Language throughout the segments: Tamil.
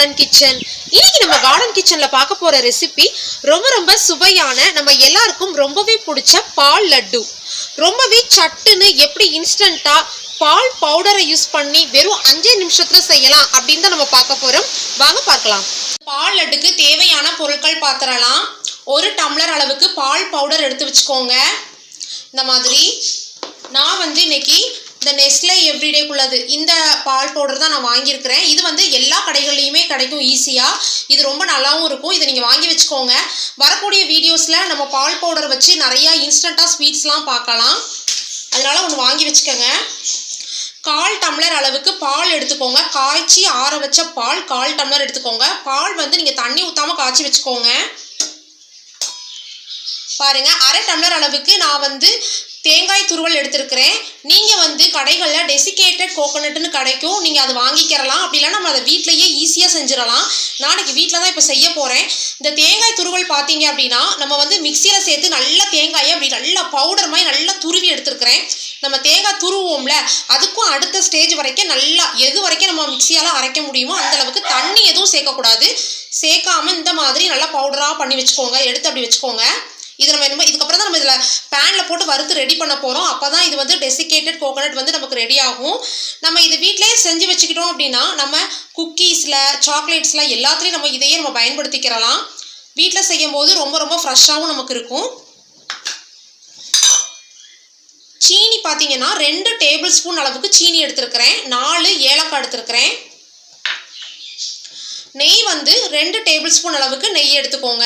Garden kitchen. இன்னைக்கு நம்ம கார்டன் கிச்சன்ல பார்க்க போற ரெசிபி ரொம்ப சுவையான, நம்ம எல்லாருக்கும் ரொம்பவே பிடிச்ச பால் லட்டு. ரொம்பவே சட்டுன்னு எப்படி இன்ஸ்டன்ட்டா பால் பவுடரை யூஸ் பண்ணி வெறும் 5 நிமிஷத்துல செய்யலாம் அப்படின்னு தான் நம்ம பார்க்க போறோம். வாங்க பார்க்கலாம். பால் லட்டுக்கு தேவையான பொருட்கள் பார்த்துடலாம். 1 டம்ளர் அளவுக்கு பால் பவுடர் எடுத்து வச்சுக்கோங்க. இந்த மாதிரி நான் இன்னைக்கு இந்த நெஸ்லே எவ்ரிடேக்குள்ளது இந்த பால் பவுடர் தான் நான் வாங்கியிருக்கிறேன். இது எல்லா கடைகள்லையுமே கிடைக்கும் ஈஸியாக. இது ரொம்ப நல்லாவும் இருக்கும். இதை நீங்கள் வாங்கி வச்சுக்கோங்க. வரக்கூடிய வீடியோஸில் நம்ம பால் பவுடர் வச்சு நிறையா இன்ஸ்டண்ட்டாக ஸ்வீட்ஸ்லாம் பார்க்கலாம். அதனால் ஒன்று வாங்கி வச்சுக்கோங்க. 1/4 டம்ளர் அளவுக்கு பால் எடுத்துக்கோங்க. காய்ச்சி ஆற வச்ச பால் 1/4 டம்ளர் எடுத்துக்கோங்க. பால் நீங்கள் தண்ணி ஊற்றாமல் காய்ச்சி வச்சுக்கோங்க. பாருங்கள், 1/2 டம்ளர் அளவுக்கு நான் தேங்காய் துருவல் எடுத்துருக்கிறேன். நீங்கள் கடைகளில் டெசிகேட்டட் கோகோனட்னு கிடைக்கும், நீங்கள் அதை வாங்கிக்கிறலாம். அப்படி இல்லைனா நம்ம அதை வீட்டிலையே ஈஸியாக செஞ்சிடலாம். நாளைக்கு வீட்டில் தான் இப்போ செய்ய போகிறேன். இந்த தேங்காய் துருவல் பார்த்தீங்க அப்படின்னா நம்ம மிக்சியில் சேர்த்து நல்லா தேங்காயை அப்படி நல்லா பவுடர் மாதிரி நல்லா துருவி எடுத்துருக்கிறேன். நம்ம தேங்காய் துருவோம்ல, அதுக்கும் அடுத்த ஸ்டேஜ் வரைக்கும் நல்லா எது வரைக்கும் நம்ம மிக்சியால் அரைக்க முடியுமோ அந்தளவுக்கு தண்ணி எதுவும் சேர்க்கக்கூடாது. சேர்க்காமல் இந்த மாதிரி நல்லா பவுடராக பண்ணி வச்சுக்கோங்க. எடுத்து அப்படி வச்சுக்கோங்க. இது நம்ம இதுக்கப்புறம் தான் நம்ம இதில் பேனில் போட்டு வறுத்து ரெடி பண்ண போகிறோம். அப்போ தான் இது டெசிகேட்டட் கோகோனட் நமக்கு ரெடி ஆகும். நம்ம இது வீட்டிலே செஞ்சு வச்சுக்கிட்டோம் அப்படின்னா நம்ம குக்கீஸில், சாக்லேட்ஸில் எல்லாத்துலேயும் நம்ம இதையே நம்ம பயன்படுத்திக்கிறலாம். வீட்டில் செய்யும் போது ரொம்ப ஃப்ரெஷ்ஷாகவும் நமக்கு இருக்கும். சீனி பார்த்தீங்கன்னா 2 டேபிள் ஸ்பூன் அளவுக்கு சீனி எடுத்துருக்கிறேன். 4 ஏலக்காய் எடுத்துருக்கிறேன். நெய் 2 டேபிள் ஸ்பூன் அளவுக்கு நெய் எடுத்துக்கோங்க.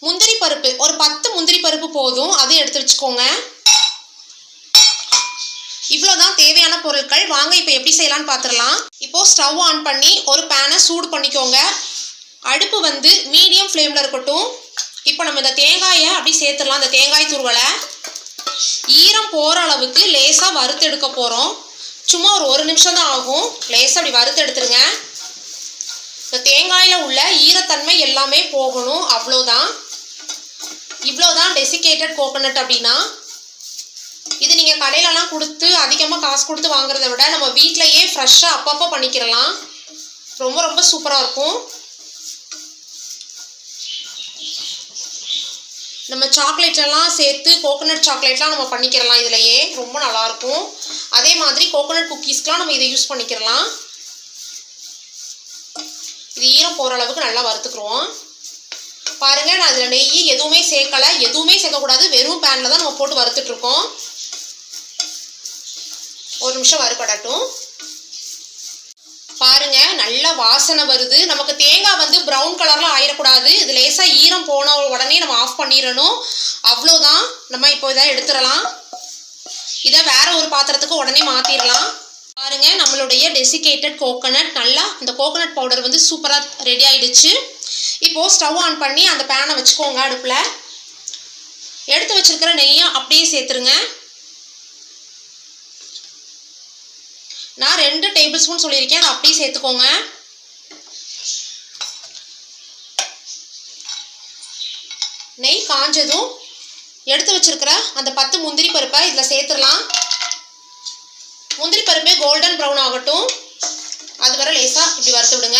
முந்திரி பருப்பு ஒரு 10 முந்திரி பருப்பு போதும், அது எடுத்து வச்சுக்கோங்க. இவ்வளோதான் தேவையான பொருட்கள். வாங்க இப்போ எப்படி செய்யலான்னு பார்த்துடலாம். இப்போது ஸ்டவ் ஆன் பண்ணி ஒரு பேனை சூடு பண்ணிக்கோங்க. அடுப்பு மீடியம் ஃப்ளேமில் இருக்கட்டும். இப்போ நம்ம இந்த தேங்காயை அப்படி சேர்த்துடலாம். இந்த தேங்காய் துருவலை ஈரம் போகிற அளவுக்கு லேசாக வறுத்து எடுக்க போகிறோம். சும்மா ஒரு 1 நிமிஷம் தான் ஆகும். லேசாக அப்படி வறுத்து எடுத்துருங்க. இந்த தேங்காயில் உள்ள ஈரத்தன்மை எல்லாமே போகணும். அவ்வளோதான். இவ்வளோதான் டெசிகேட்டட் கோகோனட் அப்படின்னா. இது நீங்கள் கடையிலலாம் கொடுத்து அதிகமாக காசு கொடுத்து வாங்குறத விட நம்ம வீட்டிலையே ஃப்ரெஷ்ஷாக அப்பப்போ பண்ணிக்கிறலாம். ரொம்ப சூப்பராக இருக்கும். நம்ம சாக்லேட்லாம் சேர்த்து கோகோனட் சாக்லேட்லாம் நம்ம பண்ணிக்கிறலாம். இதிலையே ரொம்ப நல்லாயிருக்கும். அதே மாதிரி கோகோனட் குக்கீஸ்க்கெலாம் நம்ம இதை யூஸ் பண்ணிக்கிறலாம். இது ஈரம் போகிற அளவுக்கு நல்லா வறுத்துக்குருவோம். பாருங்கள், நான் இதில் நெய் எதுவுமே சேர்க்கலை. எதுவுமே சேர்க்கக்கூடாது. வெறும் பேனில் தான் நம்ம போட்டு வறுத்துட்ருக்கோம். 1 நிமிஷம் வறுபடட்டும். பாருங்கள், நல்ல வாசனை வருது. நமக்கு தேங்காய் ப்ரௌன் கலரில் ஆயிடக்கூடாது. இது லேசாக ஈரம் போன உடனே நம்ம ஆஃப் பண்ணிடணும். அவ்வளோதான். நம்ம இப்போ இதை எடுத்துடலாம். இதை வேற ஒரு பாத்திரத்துக்கு உடனே மாற்றிடலாம். பாருங்கள், நம்மளுடைய டெசிகேட்டட் கோகோனட் நல்லா இந்த கோகோனட் பவுடர் சூப்பராக ரெடி ஆகிடுச்சு. இப்போது ஸ்டவ் ஆன் பண்ணி அந்த பேனை வச்சுக்கோங்க. அடுப்பில் எடுத்து வச்சுருக்கிற நெய்யை அப்படியே சேர்த்துருங்க. நான் 2 டேபிள் ஸ்பூன் சொல்லியிருக்கேன், அதை அப்படியே சேர்த்துக்கோங்க. நெய் காஞ்சதும் எடுத்து வச்சுருக்கிற அந்த 10 முந்திரி பருப்பை இதில் சேர்த்துடலாம். முந்திரி பருப்பே கோல்டன் ப்ரௌன் ஆகட்டும். அது வரை லேசாக இப்படி வறுத்து விடுங்க.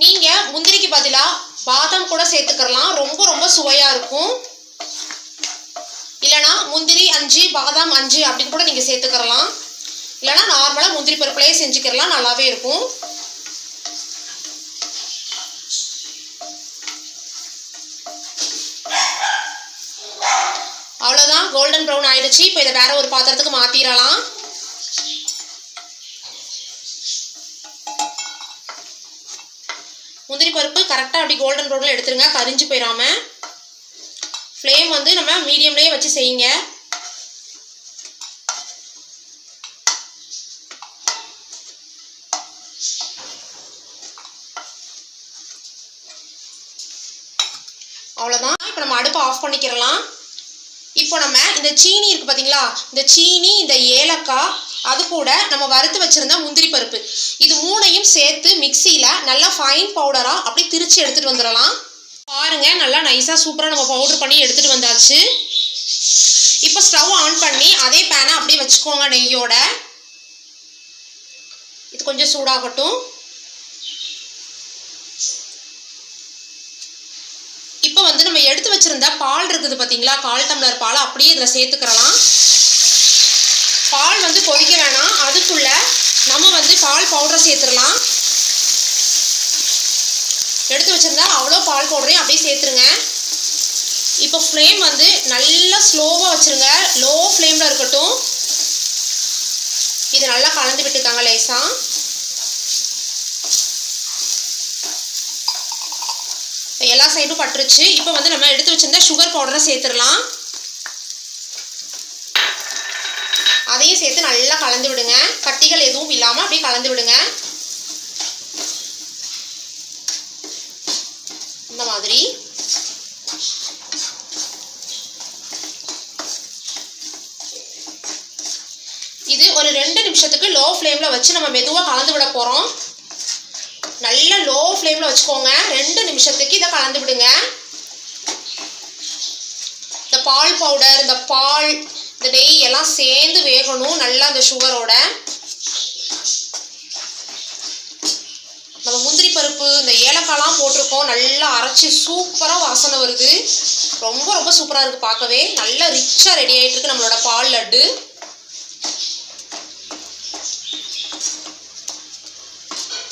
நீங்கள் முந்திரிக்கு பதிலாக பாதாம் கூட சேர்த்துக்கலாம். ரொம்ப சுவையாக இருக்கும். இல்லைனா முந்திரி 5 பாதாம் 5 அப்படின்னு கூட நீங்கள் சேர்த்துக்கிறலாம். இல்லைனா நார்மலாக முந்திரி பருப்புலேயே செஞ்சுக்கிறலாம். நல்லாவே இருக்கும். அவ்வளோதான், கோல்டன் ப்ரௌன் ஆயிடுச்சு. இப்போ இதை வேற ஒரு பாத்திரத்துக்கு மாற்றிடலாம். முந்திரி பருப்பு கரெக்டாக அப்படி கோல்டன் ப்ரௌனில் எடுத்துருங்க, கரிஞ்சு போயிடாமல். ஃப்ளேம் நம்ம மீடியம்லேயே வச்சு செய்யுங்க. அவ்வளோதான். இப்போ நம்ம அடுப்பை ஆஃப் பண்ணிக்கிறலாம். இப்போ நம்ம இந்த சீனி இருக்குது பார்த்தீங்களா, இந்த சீனி, இந்த ஏலக்காய், அது கூட நம்ம வறுத்து வச்சுருந்த முந்திரி பருப்பு, இது 3ஐயும் சேர்த்து மிக்சியில் நல்லா ஃபைன் பவுடராக அப்படி திரிச்சு எடுத்துகிட்டு வந்துடலாம். பாருங்கள், நல்லா நைஸாக சூப்பராக நம்ம பவுடர் பண்ணி எடுத்துகிட்டு வந்தாச்சு. இப்போ ஸ்டவ் ஆன் பண்ணி அதே பேனை அப்படியே வச்சுக்கோங்க நெய்யோட. இது கொஞ்சம் சூடாகட்டும். இப்போ வந்து நம்ம எடுத்து வச்சிருந்த பால் இருக்குது பார்த்தீங்களா, 1/4 டம்ளர் பால் அப்படியே இதில் சேர்த்துக்கிறலாம். பால் வந்து கொதிக்க வேணாம், அதுக்குள்ள நம்ம வந்து பால் பவுடரை சேர்த்துடலாம். எடுத்து வச்சிருந்தா அவ்வளோ பால் பவுடரையும் அப்படியே சேர்த்துருங்க. இப்போ ஃப்ளேம் வந்து நல்லா ஸ்லோவாக வச்சுருங்க, லோ ஃப்ளேமில் இருக்கட்டும். இது நல்லா கலந்து விட்டுக்காங்க லேசாக. எல்லா சைடும் பட்டுருச்சு. இப்போ வந்து நம்ம எடுத்து வச்சிருந்தா சுகர் பவுடரை சேர்த்துடலாம். அதையும் சேர்த்து நல்லா கலந்து விடுங்க. கட்டிகள் எதுவும் இல்லாமல் அப்படியே கலந்து விடுங்க. இந்த மாதிரி இது ஒரு 2 நிமிஷத்துக்கு லோ ஃப்ளேமில் வச்சு நம்ம மெதுவாக கலந்து விட போகிறோம். நல்ல லோ ஃப்ளேமில் வச்சுக்கோங்க. 2 நிமிஷத்துக்கு இதை கலந்து விடுங்க. இந்த பால் பவுடர், இந்த பால், இந்த நெய் எல்லாம் சேர்ந்து வேகணும் நல்லா அந்த சுகரோட. நம்ம முந்திரி பருப்பு, இந்த ஏலக்காய்லாம் போட்டிருக்கோம். நல்லா அரைச்சி சூப்பராக வாசனை வருது. ரொம்ப ரொம்ப சூப்பராக இருக்குது பார்க்கவே. நல்லா ரிச்சாக ரெடி ஆகிட்டு இருக்கு நம்மளோட பால் லட்டு.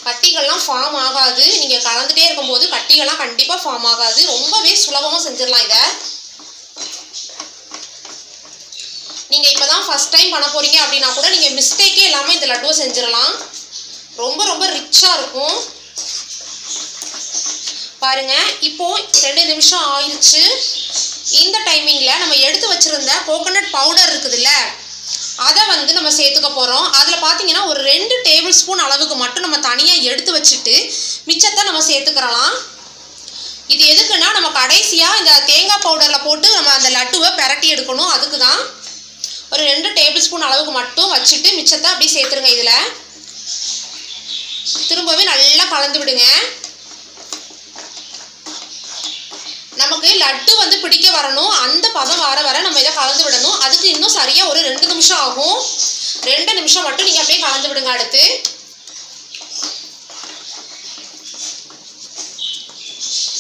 கட்டிகள்லாம் ஃபார்ம் ஆகாது. நீங்கள் கலந்துகிட்டே இருக்கும்போது கட்டிகள்லாம் கண்டிப்பாக ஃபார்ம் ஆகாது. ரொம்பவே சுலபமாக செஞ்சிடலாம் இதை. நீங்கள் இப்போ தான் ஃபஸ்ட் டைம் பண்ண போகிறீங்க அப்படின்னா கூட நீங்கள் மிஸ்டேக்கே இல்லாமல் இந்த லட்டுவை செஞ்சிடலாம். ரொம்ப ரொம்ப ரிச்சாக இருக்கும். பாருங்க, இப்போ 2 நிமிஷம் ஆயிடுச்சு. இந்த டைமிங்கில் நம்ம எடுத்து வச்சுருந்த கோகோனட் பவுடர் இருக்குதுல்ல, அதை வந்து நம்ம சேர்த்துக்க போகிறோம். அதில் பார்த்தீங்கன்னா ஒரு 2 டேபிள் ஸ்பூன் அளவுக்கு மட்டும் நம்ம தனியாக எடுத்து வச்சுட்டு மிச்சத்தை நம்ம சேர்த்துக்கிறலாம். இது எதுக்குன்னா நம்ம கடைசியாக இந்த தேங்காய் பவுடரில் போட்டு நம்ம அந்த லட்டுவை பிரட்டி எடுக்கணும். அதுக்கு தான் ஒரு 2 டேபிள் ஸ்பூன் அளவுக்கு மட்டும் வச்சுட்டு மிச்சத்தை அப்படியே சேர்த்துருங்க. இதில் திரும்பவே நல்லா கலந்து விடுங்க. நமக்கு லட்டு வந்து பிடிக்க வரணும், அந்த பதம் வர வர நம்ம இதை கலந்து விடணும். அதுக்கு இன்னும் சரியாக ஒரு 2 நிமிஷம் ஆகும். 2 நிமிஷம் மட்டும் நீங்கள் அப்படியே கலந்து விடுங்க. அடுத்து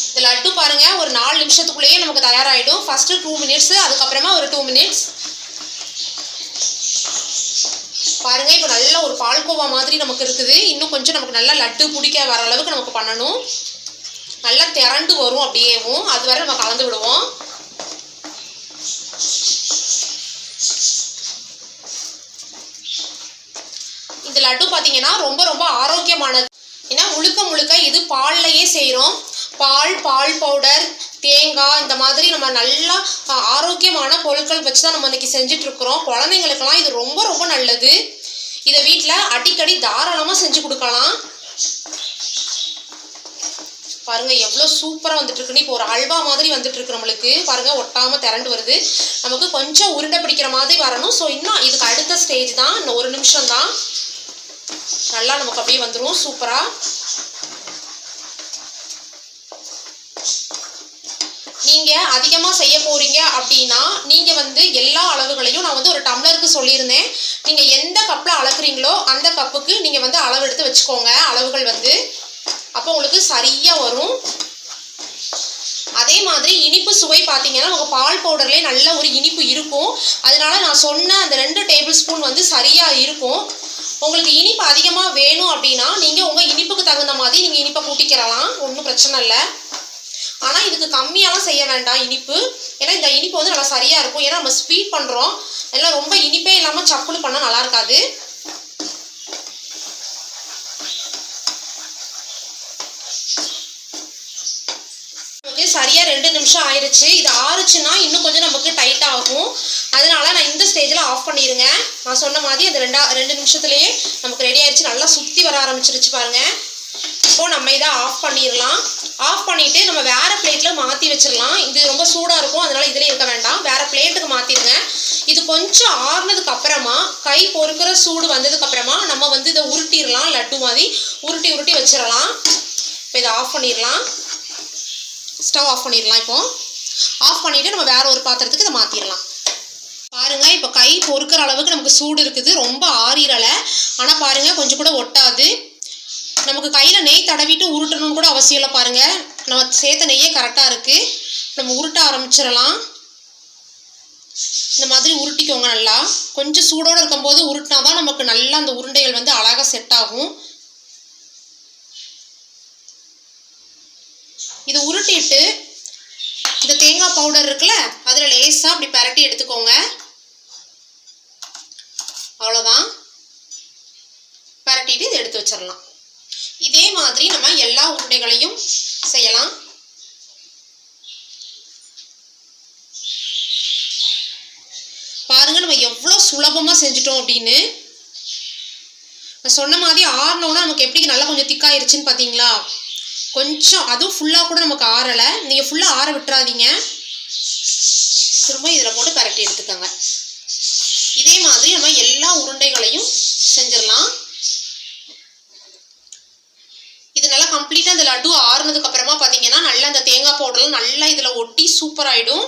இந்த லட்டு பாருங்கள், ஒரு 4 நிமிஷத்துக்குள்ளேயே நமக்கு தயாராகிடும். ஃபஸ்ட்டு 2 மினிட்ஸு, அதுக்கப்புறமா ஒரு 2 மினிட்ஸ். பாருங்கள், இப்போ நல்ல ஒரு பால்கோவா மாதிரி நமக்கு இருக்குது. இன்னும் கொஞ்சம் நமக்கு நல்லா லட்டு பிடிக்க வர அளவுக்கு நமக்கு பண்ணணும். நல்லா திரண்டு வரும் அப்படியேவும். அது வரை நம்ம கலந்து விடுவோம். இந்த லட்டு பார்த்தீங்கன்னா ரொம்ப ரொம்ப ஆரோக்கியமானது. ஏன்னா முழுக்க முழுக்க இது பால்லையே செய்கிறோம். பால் பவுடர், தேங்காய், இந்த மாதிரி நம்ம நல்லா ஆரோக்கியமான பொருட்கள் வச்சு தான் நம்ம இன்றைக்கி செஞ்சிட்ருக்குறோம். குழந்தைங்களுக்கெல்லாம் இது ரொம்ப ரொம்ப நல்லது. இதை வீட்டில் அடிக்கடி தாராளமாக செஞ்சு கொடுக்கலாம். பாருங்கள் எவ்வளோ சூப்பராக வந்துட்டுருக்குன்னு. இப்போ ஒரு அல்வா மாதிரி வந்துட்டுருக்கு நம்மளுக்கு. பாருங்கள், ஒட்டாமல் திரண்டு வருது. நமக்கு கொஞ்சம் உருண்டை பிடிக்கிற மாதிரி வரணும். ஸோ இன்னும் இதுக்கு அடுத்த ஸ்டேஜ் தான். இன்னும் 1 நிமிஷம் தான். நல்லா நமக்கு அப்படியே வந்துடும் சூப்பராக. நீங்கள் அதிகமாக செய்ய போகிறீங்க அப்படின்னா நீங்கள் வந்து எல்லா அளவுகளையும் நான் வந்து ஒரு டம்ளருக்கு சொல்லியிருந்தேன். நீங்கள் எந்த கப்பில் அளக்குறீங்களோ அந்த கப்புக்கு நீங்கள் வந்து அளவு எடுத்து வச்சுக்கோங்க. அளவுகள் வந்து அப்போ உங்களுக்கு சரியாக வரும். அதே மாதிரி இனிப்பு சுவை பார்த்தீங்கன்னா நமக்கு பால் பவுடர்லேயே நல்ல ஒரு இனிப்பு இருக்கும். அதனால நான் சொன்ன அந்த 2 டேபிள் ஸ்பூன் வந்து சரியாக இருக்கும். உங்களுக்கு இனிப்பு அதிகமாக வேணும் அப்படின்னா நீங்கள் உங்கள் இனிப்புக்கு தகுந்த மாதிரி நீங்கள் இனிப்பை கூட்டிக்கிறலாம், ஒன்றும் பிரச்சனை இல்லை. ஆனால் இதுக்கு கம்மியாலாம் செய்ய வேண்டாம் இனிப்பு. ஏன்னா இந்த இனிப்பு வந்து நல்லா சரியாக இருக்கும். ஏன்னா நம்ம ஸ்வீட் பண்ணுறோம், அதெல்லாம் ரொம்ப இனிப்பே இல்லாமல் சப்புன்னு பண்ணால் நல்லா இருக்காது. சரியாக 2 நிமிஷம் ஆயிடுச்சு. இது ஆறுச்சுன்னா இன்னும் கொஞ்சம் நமக்கு டைட் ஆகும். அதனால நான் இந்த ஸ்டேஜில் ஆஃப் பண்ணிடுங்க. நான் சொன்ன மாதிரி அந்த 2 நிமிஷத்துலேயே நமக்கு ரெடி ஆயிடுச்சு. நல்லா சுற்றி வர ஆரம்பிச்சிருச்சு பாருங்கள். இப்போது நம்ம இதை ஆஃப் பண்ணிடலாம். ஆஃப் பண்ணிவிட்டு நம்ம வேறு பிளேட்டில் மாற்றி வச்சிடலாம். இது ரொம்ப சூடாக இருக்கும், அதனால் இதில் இருக்க வேண்டாம். வேறு பிளேட்டுக்கு மாற்றிடுங்க. இது கொஞ்சம் ஆறுனதுக்கு அப்புறமா, கை பொறுக்கிற சூடு வந்ததுக்கப்புறமா நம்ம வந்து இதை உருட்டிடலாம். லட்டு மாதிரி உருட்டி வச்சிடலாம். இப்போ இதை ஆஃப் பண்ணிடலாம். ஸ்டவ் ஆஃப் பண்ணிடலாம். இப்போ ஆஃப் பண்ணிவிட்டு நம்ம வேறு ஒரு பாத்திரத்துக்கு இதை மாற்றிடலாம். பாருங்க இப்போ கை பொறுக்கிற அளவுக்கு நமக்கு சூடு இருக்குது, ரொம்ப ஆறிரலை. ஆனால் பாருங்க கொஞ்சம் கூட ஒட்டாது. நமக்கு கையில் நெய் தடவிட்டு உருட்டணும்னு கூட அவசியம் இல்லை. பாருங்க நம்ம சேர்த்த நெய்யே கரெக்டாக இருக்குது. நம்ம உருட்ட ஆரம்பிச்சிடலாம். இந்த மாதிரி உருட்டிக்கோங்க. நல்லா கொஞ்சம் சூடோடு இருக்கும்போது உருட்டினா தான் நமக்கு நல்லா அந்த உருண்டைகள் வந்து அழகாக செட் ஆகும். இதை உருட்டிட்டு இந்த தேங்காய் பவுடர் இருக்குல்ல, அதில் லேசாக அப்படி பரட்டி எடுத்துக்கோங்க. அவ்வளோதான், பரட்டிட்டு இதை எடுத்து வச்சிடலாம். இதே மாதிரி நம்ம எல்லா உருண்டைகளையும் செய்யலாம். பாருங்க நம்ம எவ்வளோ சுலபமாக செஞ்சிட்டோம் அப்படின்னு. நான் சொன்ன மாதிரி ஆறினோன்னா நமக்கு எப்படி நல்லா கொஞ்சம் திக்காயிருச்சுன்னு பார்த்தீங்களா? கொஞ்சம் அதுவும் ஃபுல்லாக கூட நமக்கு ஆறலை. நீங்கள் ஃபுல்லாக ஆற விட்டுறாதீங்க. திரும்ப இதில் போட்டு பரட்டி எடுத்துக்கோங்க. இதே மாதிரி நம்ம எல்லா உருண்டைகளையும் செஞ்சிடலாம். இது நல்லா கம்ப்ளீட்டாக அந்த லட்டு ஆறுனதுக்கு அப்புறமா பார்த்தீங்கன்னா நல்லா அந்த தேங்காய் பவுடர்லாம் நல்லா இதில் ஒட்டி சூப்பர் ஆகிடும்.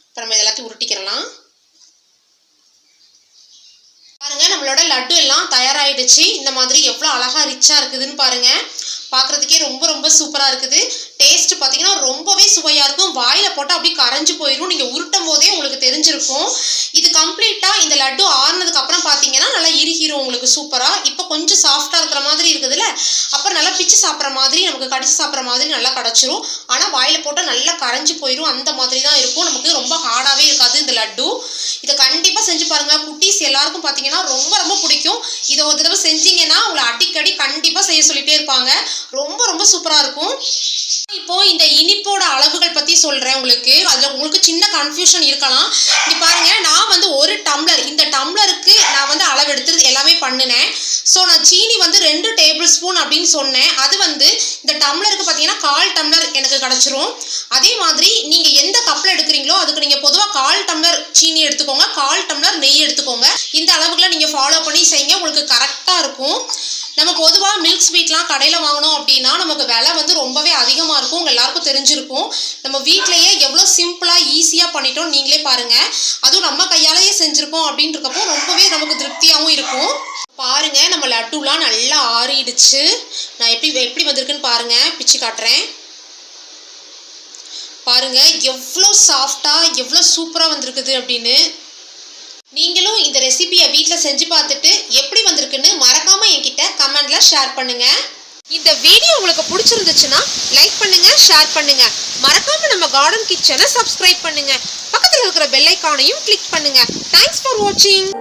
இப்போ நம்ம எல்லாத்தையும் உருட்டிக்கிறலாம். பாருங்க நம்மளோட லட்டு எல்லாம் தயாராகிடுச்சு. இந்த மாதிரி எவ்வளோ அழகாக ரிச்சாக இருக்குதுன்னு பாருங்க. பார்க்குறதுக்கே ரொம்ப ரொம்ப சூப்பராக இருக்குது. டேஸ்ட் பார்த்தீங்கன்னா ரொம்பவே சுவையாக இருக்கும். வாயில் போட்டால் அப்படியே கரைஞ்சி போயிடும். நீங்கள் உருட்டும் போதே உங்களுக்கு தெரிஞ்சிருக்கும். இது கம்ப்ளீட்டாக இந்த லட்டு ஆறுனதுக்கு அப்புறம் பார்த்தீங்கன்னா நல்லா இறுகிரும் உங்களுக்கு சூப்பராக. இப்போ கொஞ்சம் சாஃப்டாக இருக்கிற மாதிரி இருக்குதுல்ல, அப்புறம் நல்லா பிச்சு சாப்பிட்ற மாதிரி நமக்கு கடிச்சு சாப்பிட்ற மாதிரி நல்லா கிடச்சிரும். ஆனால் வாயில் போட்டால் நல்லா கரைஞ்சி போயிடும். அந்த மாதிரி தான் இருக்கும். நமக்கு ரொம்ப ஹார்டாகவே இருக்காது இந்த லட்டு. இதை கண்டிப்பாக செஞ்சு பாருங்கள். குட்டீஸ் எல்லாருக்கும் பார்த்தீங்கன்னா ரொம்ப ரொம்ப பிடிக்கும். இதை ஒரு தடவை செஞ்சீங்கன்னா உங்களை அடிக்கடி கண்டிப்பாக செய்ய சொல்லிகிட்டே இருப்பாங்க. ரொம்ப ரொம்ப சூப்பராக இருக்கும். இப்போ இந்த இனிப்போட அளவுகள் பற்றி சொல்கிறேன் உங்களுக்கு. அதில் உங்களுக்கு சின்ன கன்ஃபியூஷன் இருக்கலாம். இங்கே பாருங்கள், நான் வந்து ஒரு டம்ளர், இந்த டம்ளருக்கு நான் வந்து அளவு எடுத்து எல்லாமே பண்ணினேன். ஸோ நான் சீனி வந்து 2 டேபிள் ஸ்பூன் அப்படின்னு சொன்னேன். அது வந்து இந்த டம்ளருக்கு பார்த்தீங்கன்னா 1/4 டம்ளர் எனக்கு கிடச்சிரும். அதே மாதிரி நீங்கள் எந்த கப்பில் எடுக்கிறீங்களோ அதுக்கு நீங்கள் பொதுவாக 1/4 டம்ளர் சீனி எடுத்துக்கோங்க, 1/4 டம்ளர் நெய் எடுத்துக்கோங்க. இந்த அளவுக்குலாம் நீங்கள் ஃபாலோ பண்ணி செய்யுங்க, உங்களுக்கு கரெக்டாக இருக்கும். நம்ம பொதுவாக மில்க் ஸ்வீட்லாம் கடையில் வாங்கினோம் அப்படின்னா நமக்கு விலை வந்து ரொம்பவே அதிகமாக இருக்கும். உங்கள் எல்லாருக்கும் தெரிஞ்சிருக்கும். நம்ம வீட்டிலையே எவ்வளோ சிம்பிளாக ஈஸியாக பண்ணிட்டோம் நீங்களே பாருங்கள். அதுவும் நம்ம கையாலேயே செஞ்சுருக்கோம் அப்படின்றக்கப்போ ரொம்பவே நமக்கு திருப்தியாகவும் இருக்கும். பாருங்கள் நம்ம லட்டுலாம் நல்லா ஆறிடுச்சு. நான் எப்படி வந்திருக்குன்னு பாருங்கள், பிச்சு காட்டுறேன். பாருங்கள் எவ்வளோ சாஃப்டாக எவ்வளோ சூப்பராக வந்திருக்குது அப்படின்னு. நீங்களும் இந்த ரெசிபியை வீட்டில் செஞ்சு பார்த்துட்டு எப்படி வந்திருக்குன்னு மறக்காமல் என்கிட்ட கமெண்டில் ஷேர் பண்ணுங்கள். இந்த வீடியோ உங்களுக்கு பிடிச்சிருந்துச்சுன்னா லைக் பண்ணுங்கள், ஷேர் பண்ணுங்கள். மறக்காமல் நம்ம கார்டன் கிச்சனை சப்ஸ்கிரைப் பண்ணுங்கள். பக்கத்தில் இருக்கிற பெல் ஐக்கானையும் கிளிக் பண்ணுங்கள். தேங்க்ஸ் ஃபார் வாட்சிங்.